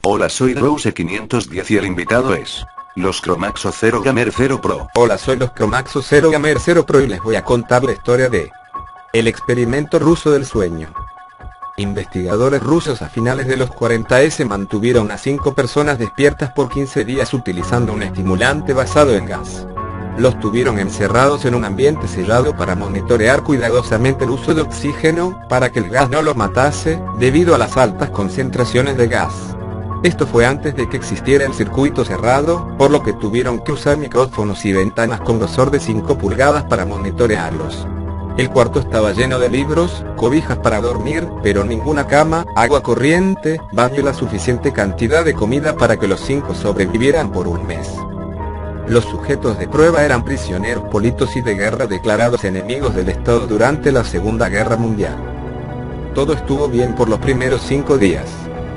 Hola, soy Rose510 y el invitado es los Chromaxo Zero Gamer Zero Pro. Hola, soy los Chromaxo Zero Gamer Zero Pro y les voy a contar la historia de el experimento ruso del sueño. Investigadores rusos a finales de los 40 mantuvieron a 5 personas despiertas por 15 días utilizando un estimulante basado en gas. Los tuvieron encerrados en un ambiente sellado para monitorear cuidadosamente el uso de oxígeno, para que el gas no los matase, debido a las altas concentraciones de gas. Esto fue antes de que existiera el circuito cerrado, por lo que tuvieron que usar micrófonos y ventanas con grosor de 5 pulgadas para monitorearlos. El cuarto estaba lleno de libros, cobijas para dormir, pero ninguna cama, agua corriente, baño y la suficiente cantidad de comida para que los 5 sobrevivieran por un mes. Los sujetos de prueba eran prisioneros políticos y de guerra declarados enemigos del Estado durante la Segunda Guerra Mundial. Todo estuvo bien por los primeros 5 días.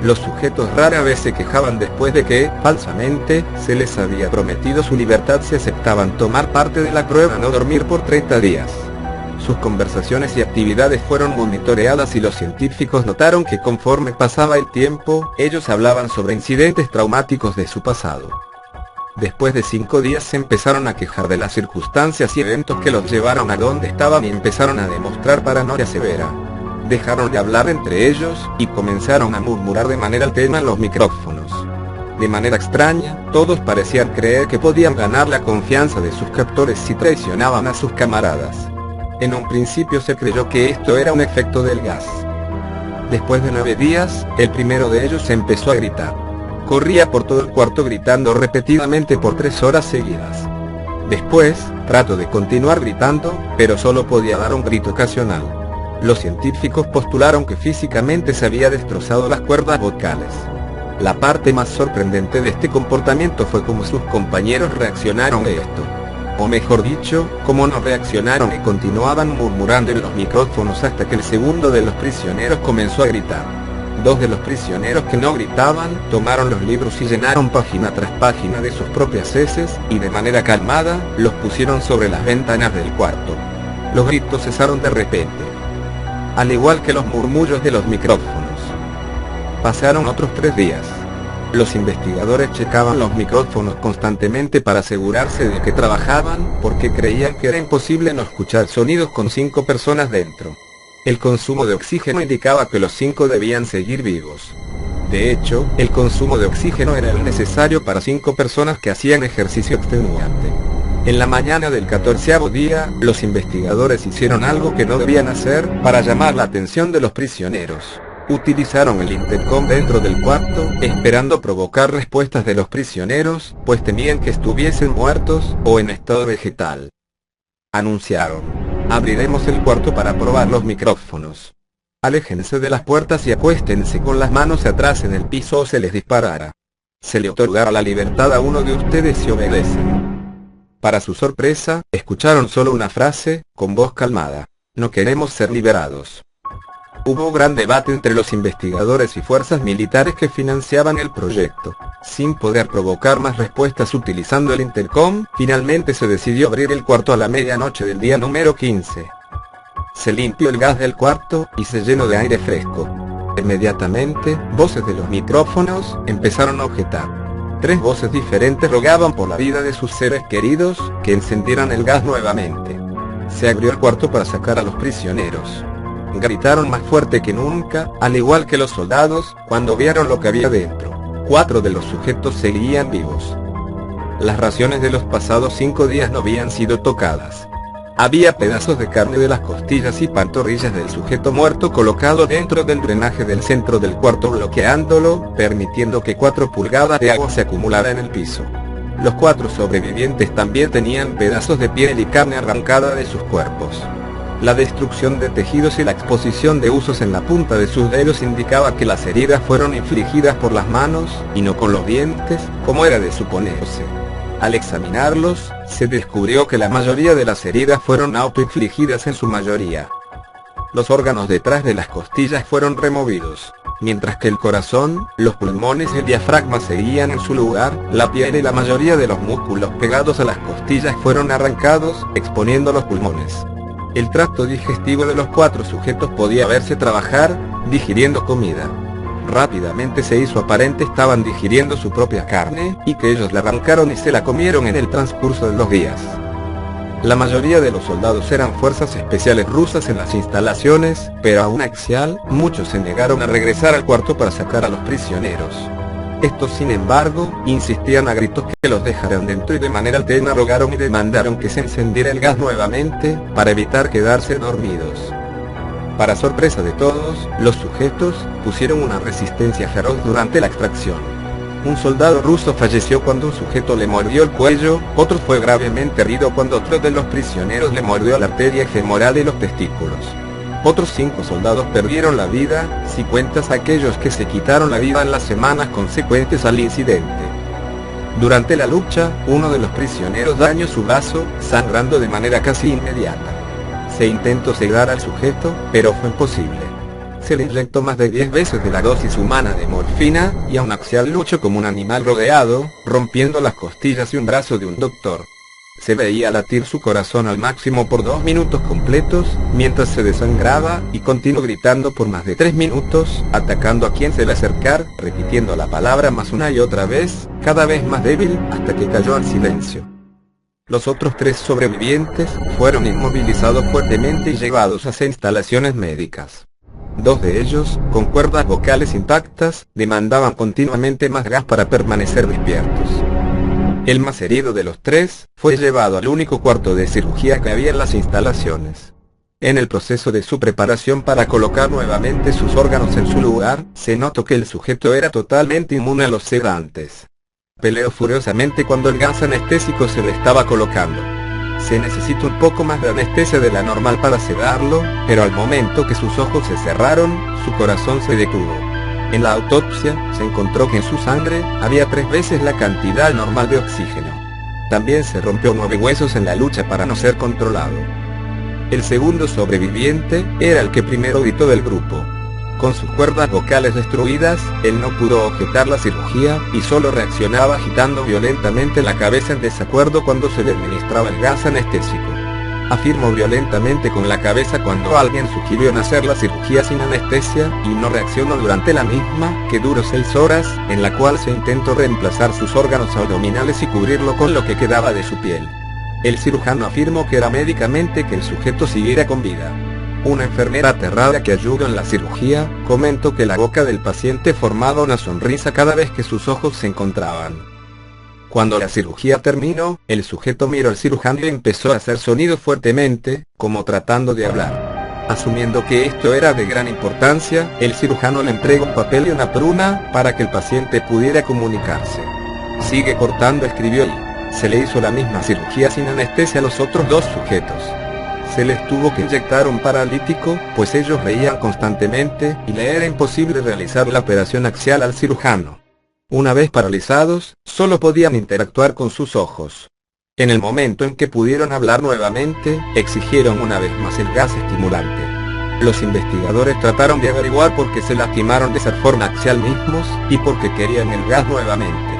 Los sujetos rara vez se quejaban después de que, falsamente, se les había prometido su libertad si aceptaban tomar parte de la prueba no dormir por 30 días. Sus conversaciones y actividades fueron monitoreadas y los científicos notaron que conforme pasaba el tiempo, ellos hablaban sobre incidentes traumáticos de su pasado. Después de 5 días se empezaron a quejar de las circunstancias y eventos que los llevaron a donde estaban y empezaron a demostrar paranoia severa. Dejaron de hablar entre ellos, y comenzaron a murmurar de manera alterna en los micrófonos. De manera extraña, todos parecían creer que podían ganar la confianza de sus captores si traicionaban a sus camaradas. En un principio se creyó que esto era un efecto del gas. Después de 9 días, el primero de ellos empezó a gritar. Corría por todo el cuarto gritando repetidamente por 3 horas seguidas. Después, trató de continuar gritando, pero solo podía dar un grito ocasional. Los científicos postularon que físicamente se había destrozado las cuerdas vocales. La parte más sorprendente de este comportamiento fue cómo sus compañeros reaccionaron a esto. O mejor dicho, cómo no reaccionaron y continuaban murmurando en los micrófonos hasta que el segundo de los prisioneros comenzó a gritar. 2 de los prisioneros que no gritaban, tomaron los libros y llenaron página tras página de sus propias heces, y de manera calmada, los pusieron sobre las ventanas del cuarto. Los gritos cesaron de repente, al igual que los murmullos de los micrófonos. Pasaron otros 3 días. Los investigadores checaban los micrófonos constantemente para asegurarse de que trabajaban, porque creían que era imposible no escuchar sonidos con 5 personas dentro. El consumo de oxígeno indicaba que los 5 debían seguir vivos. De hecho, el consumo de oxígeno era el necesario para 5 personas que hacían ejercicio extenuante. En la mañana del 14º día, los investigadores hicieron algo que no debían hacer, para llamar la atención de los prisioneros. Utilizaron el intercom dentro del cuarto, esperando provocar respuestas de los prisioneros, pues temían que estuviesen muertos, o en estado vegetal. Anunciaron: abriremos el cuarto para probar los micrófonos. Aléjense de las puertas y acuéstense con las manos atrás en el piso o se les disparará. Se le otorgará la libertad a uno de ustedes si obedecen. Para su sorpresa, escucharon solo una frase, con voz calmada: no queremos ser liberados. Hubo gran debate entre los investigadores y fuerzas militares que financiaban el proyecto. Sin poder provocar más respuestas utilizando el intercom, finalmente se decidió abrir el cuarto a la medianoche del día número 15. Se limpió el gas del cuarto, y se llenó de aire fresco. Inmediatamente, voces de los micrófonos empezaron a objetar. 3 voces diferentes rogaban por la vida de sus seres queridos, que encendieran el gas nuevamente. Se abrió el cuarto para sacar a los prisioneros. Gritaron más fuerte que nunca, al igual que los soldados, cuando vieron lo que había dentro. 4 de los sujetos seguían vivos. Las raciones de los pasados 5 días no habían sido tocadas. Había pedazos de carne de las costillas y pantorrillas del sujeto muerto colocado dentro del drenaje del centro del cuarto, bloqueándolo, permitiendo que 4 pulgadas de agua se acumulara en el piso. Los 4 sobrevivientes también tenían pedazos de piel y carne arrancada de sus cuerpos. La destrucción de tejidos y la exposición de huesos en la punta de sus dedos indicaba que las heridas fueron infligidas por las manos, y no con los dientes, como era de suponerse. Al examinarlos, se descubrió que la mayoría de las heridas fueron autoinfligidas en su mayoría. Los órganos detrás de las costillas fueron removidos, mientras que el corazón, los pulmones y el diafragma seguían en su lugar. La piel y la mayoría de los músculos pegados a las costillas fueron arrancados, exponiendo los pulmones. El tracto digestivo de los 4 sujetos podía verse trabajar, digiriendo comida. Rápidamente se hizo aparente estaban digiriendo su propia carne, y que ellos la arrancaron y se la comieron en el transcurso de los días. La mayoría de los soldados eran fuerzas especiales rusas en las instalaciones, pero aún Axial, muchos se negaron a regresar al cuarto para sacar a los prisioneros. Estos, sin embargo, insistían a gritos que los dejaran dentro y de manera alterna rogaron y demandaron que se encendiera el gas nuevamente, para evitar quedarse dormidos. Para sorpresa de todos, los sujetos pusieron una resistencia feroz durante la extracción. Un soldado ruso falleció cuando un sujeto le mordió el cuello, otro fue gravemente herido cuando otro de los prisioneros le mordió la arteria femoral y los testículos. Otros 5 soldados perdieron la vida, si cuentas aquellos que se quitaron la vida en las semanas consecuentes al incidente. Durante la lucha, uno de los prisioneros dañó su brazo, sangrando de manera casi inmediata. Se intentó sedar al sujeto, pero fue imposible. Se le inyectó más de 10 veces de la dosis humana de morfina, y aún Axial luchó como un animal rodeado, rompiendo las costillas y un brazo de un doctor. Se veía latir su corazón al máximo por 2 minutos completos, mientras se desangraba, y continuó gritando por más de 3 minutos, atacando a quien se le acercara, repitiendo la palabra más una y otra vez, cada vez más débil, hasta que cayó al silencio. Los otros 3 sobrevivientes fueron inmovilizados fuertemente y llevados a instalaciones médicas. 2 de ellos, con cuerdas vocales intactas, demandaban continuamente más gas para permanecer despiertos. El más herido de los 3, fue llevado al único cuarto de cirugía que había en las instalaciones. En el proceso de su preparación para colocar nuevamente sus órganos en su lugar, se notó que el sujeto era totalmente inmune a los sedantes. Peleó furiosamente cuando el gas anestésico se le estaba colocando. Se necesita un poco más de anestesia de la normal para sedarlo, pero al momento que sus ojos se cerraron, su corazón se detuvo. En la autopsia, se encontró que en su sangre, había 3 veces la cantidad normal de oxígeno. También se rompió 9 huesos en la lucha para no ser controlado. El segundo sobreviviente, era el que primero gritó del grupo. Con sus cuerdas vocales destruidas, él no pudo objetar la cirugía, y solo reaccionaba agitando violentamente la cabeza en desacuerdo cuando se le administraba el gas anestésico. Afirmó violentamente con la cabeza cuando alguien sugirió en hacer la cirugía sin anestesia, y no reaccionó durante la misma, que duró 6 horas, en la cual se intentó reemplazar sus órganos abdominales y cubrirlo con lo que quedaba de su piel. El cirujano afirmó que era médicamente que el sujeto siguiera con vida. Una enfermera aterrada que ayudó en la cirugía, comentó que la boca del paciente formaba una sonrisa cada vez que sus ojos se encontraban. Cuando la cirugía terminó, el sujeto miró al cirujano y empezó a hacer sonidos fuertemente, como tratando de hablar. Asumiendo que esto era de gran importancia, el cirujano le entregó un papel y una pluma, para que el paciente pudiera comunicarse. Sigue cortando, escribió y se le hizo la misma cirugía sin anestesia a los otros 2 sujetos. Se les tuvo que inyectar un paralítico, pues ellos reían constantemente, y le era imposible realizar la operación axial al cirujano. Una vez paralizados, solo podían interactuar con sus ojos. En el momento en que pudieron hablar nuevamente, exigieron una vez más el gas estimulante. Los investigadores trataron de averiguar por qué se lastimaron de esa forma axial mismos, y por qué querían el gas nuevamente.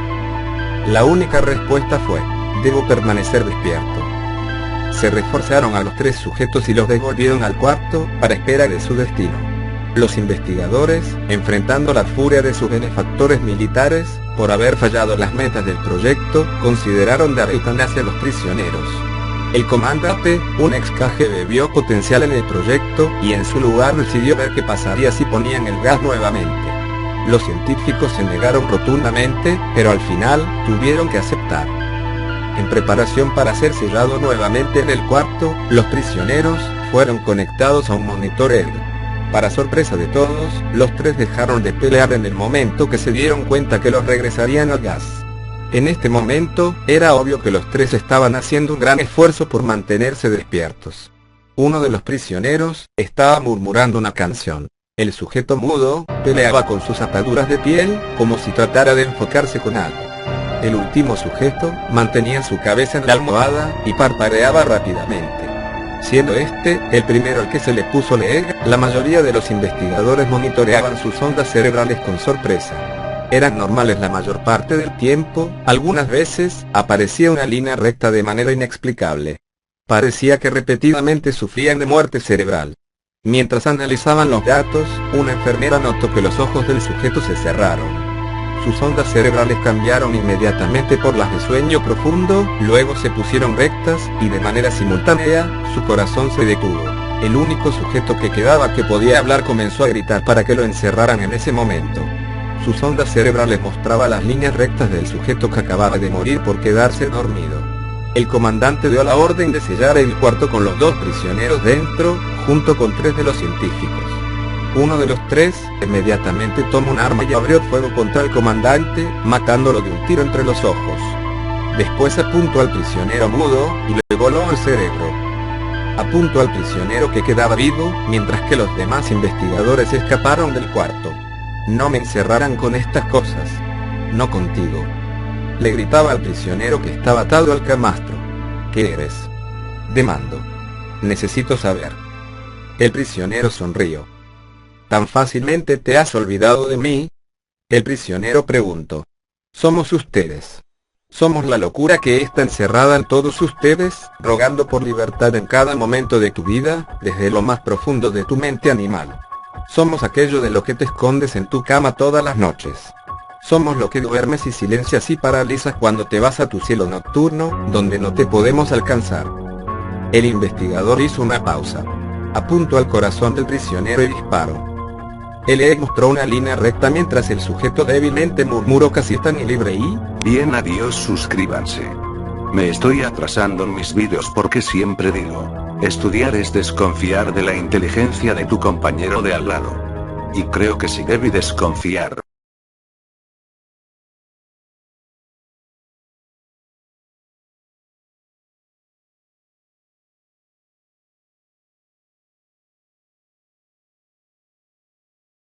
La única respuesta fue: debo permanecer despierto. Se reforzaron a los 3 sujetos y los devolvieron al cuarto, para esperar de su destino. Los investigadores, enfrentando la furia de sus benefactores militares, por haber fallado las metas del proyecto, consideraron dar eutanasia a los prisioneros. El comandante, un ex KGB, vio potencial en el proyecto, y en su lugar decidió ver qué pasaría si ponían el gas nuevamente. Los científicos se negaron rotundamente, pero al final, tuvieron que aceptar. En preparación para ser sellado nuevamente en el cuarto, los prisioneros fueron conectados a un monitor ED. Para sorpresa de todos, los 3 dejaron de pelear en el momento que se dieron cuenta que los regresarían al gas. En este momento, era obvio que los 3 estaban haciendo un gran esfuerzo por mantenerse despiertos. Uno de los prisioneros estaba murmurando una canción. El sujeto mudo peleaba con sus ataduras de piel, como si tratara de enfocarse con algo. El último sujeto mantenía su cabeza en la almohada y parpadeaba rápidamente. Siendo este el primero al que se le puso leer, la mayoría de los investigadores monitoreaban sus ondas cerebrales con sorpresa. Eran normales la mayor parte del tiempo, algunas veces aparecía una línea recta de manera inexplicable. Parecía que repetidamente sufrían de muerte cerebral. Mientras analizaban los datos, una enfermera notó que los ojos del sujeto se cerraron. Sus ondas cerebrales cambiaron inmediatamente por las de sueño profundo, luego se pusieron rectas, y de manera simultánea, su corazón se detuvo. El único sujeto que quedaba que podía hablar comenzó a gritar para que lo encerraran en ese momento. Sus ondas cerebrales mostraban las líneas rectas del sujeto que acababa de morir por quedarse dormido. El comandante dio la orden de sellar el cuarto con los 2 prisioneros dentro, junto con 3 de los científicos. Uno de los 3, inmediatamente tomó un arma y abrió fuego contra el comandante, matándolo de un tiro entre los ojos. Después apuntó al prisionero mudo, y le voló el cerebro. Apuntó al prisionero que quedaba vivo, mientras que los demás investigadores escaparon del cuarto. No me encerrarán con estas cosas. No contigo. Le gritaba al prisionero que estaba atado al camastro. ¿Qué eres? Demandó. Necesito saber. El prisionero sonrió. ¿Tan fácilmente te has olvidado de mí? El prisionero preguntó. Somos ustedes. Somos la locura que está encerrada en todos ustedes, rogando por libertad en cada momento de tu vida, desde lo más profundo de tu mente animal. Somos aquello de lo que te escondes en tu cama todas las noches. Somos lo que duermes y silencias y paralizas cuando te vas a tu cielo nocturno, donde no te podemos alcanzar. El investigador hizo una pausa. Apuntó al corazón del prisionero y disparó. Él mostró una línea recta mientras el sujeto débilmente murmuró casi tan libre y... Bien, adiós, suscríbanse. Me estoy atrasando en mis vídeos porque siempre digo, estudiar es desconfiar de la inteligencia de tu compañero de al lado. Y creo que sí debí desconfiar.